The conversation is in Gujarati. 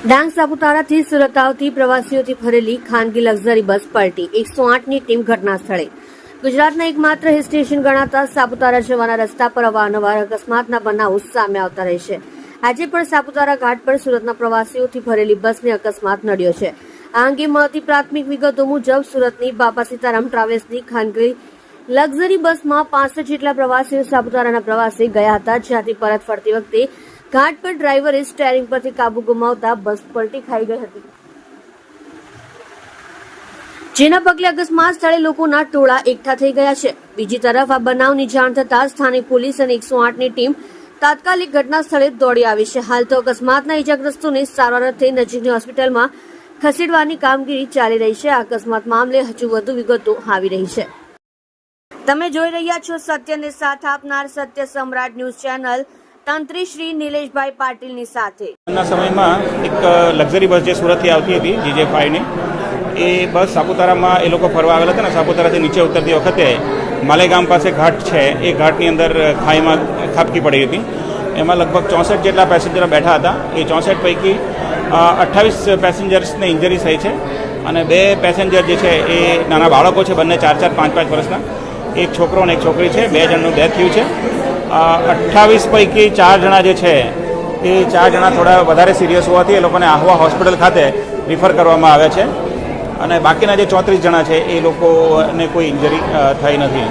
ડાંગ સાપુતારાથી સુરત આવતી પ્રવાસીઓથી ભરેલી ખાનગી લક્ઝરી બસ પલટી 108ની ટીમ ઘટના સ્થળે। ગુજરાતના એકમાત્ર હિલ સ્ટેશન ગણાતા સાપુતારા જવાના રસ્તા પર અવારનવાર અકસ્માતના બનાવો સામે આવતા રહે છે। આજે પણ સાપુતારા ઘાટ પર સુરતના પ્રવાસીઓથી ભરેલી બસને અકસ્માત નડ્યો છે। આ અંગે મળતી પ્રાથમિક વિગતો મુજબ સુરતની બાપા સીતારામ ટ્રાવેલ્સની ખાનગી લક્ઝરી બસમાં 65 જેટલા પ્રવાસીઓ સાપુતારાના પ્રવાસે ગયા હતા, જ્યાંથી પરત ફરતી વખતે ઘાટ પર ડ્રાઈવરે સ્ટેરિંગ પરથી કાબુ ગુમાવતા બસ પલટી ખાઈ ગઈ હતી, જેના પગલે અકસ્માત સ્થળે લોકોના ટોળા એકઠા થઈ ગયા છે। બીજી તરફ આ બનાવની જાણ થતાં સ્થાનિક પોલીસ અને 108ની ટીમ તાત્કાલિક ઘટના સ્થળે દોડી આવી છે। હાલ તો અકસ્માતના ઇજાગ્રસ્તોને સારવાર અર્થે નજીકની હોસ્પિટલમાં ખસેડવાની કામગીરી ચાલી રહી છે। આ અકસ્માત મામલે હજુ વધુ વિગતો આવી રહી છે। તમે જોઈ રહ્યા છો સત્યને સાથ આપનાર સત્ય સમ્રાટ ન્યૂઝ ચેનલ। તંત્રી શ્રી નિલેશભાઈ પાટીલની સાથે સમયમાં એક લક્ઝરી બસ જે સુરતથી આવતી હતી GJ5ની, એ બસ સાપુતારામાં એ લોકો ફરવા આવેલા હતા ને, સાપુતારાથી નીચે ઉતરતી વખતે માલેગામ પાસે ઘાટ છે, એ ઘાટની અંદર ખાઈમાં ખાબકી પડી હતી। એમાં લગભગ 64 જેટલા પેસેન્જરો બેઠા હતા। એ 64 પૈકી 28 પેસેન્જર્સને ઇન્જરી થઈ છે અને 2 પેસેન્જર જે છે એ નાના બાળકો છે, બંને 4-4, 5-5 વર્ષના। એક છોકરો અને એક છોકરી છે। 2 જણનું ડેથ થયું છે। 28 પૈકી 4 જણા જે છે એ 4 જણા થોડા વધારે સિરિયસ હોવાથી એ લોકોને આહવા હોસ્પિટલ ખાતે રિફર કરવામાં આવ્યા છે અને બાકીના જે 34 જણા છે એ લોકોને કોઈ ઇન્જરી થઈ નથી।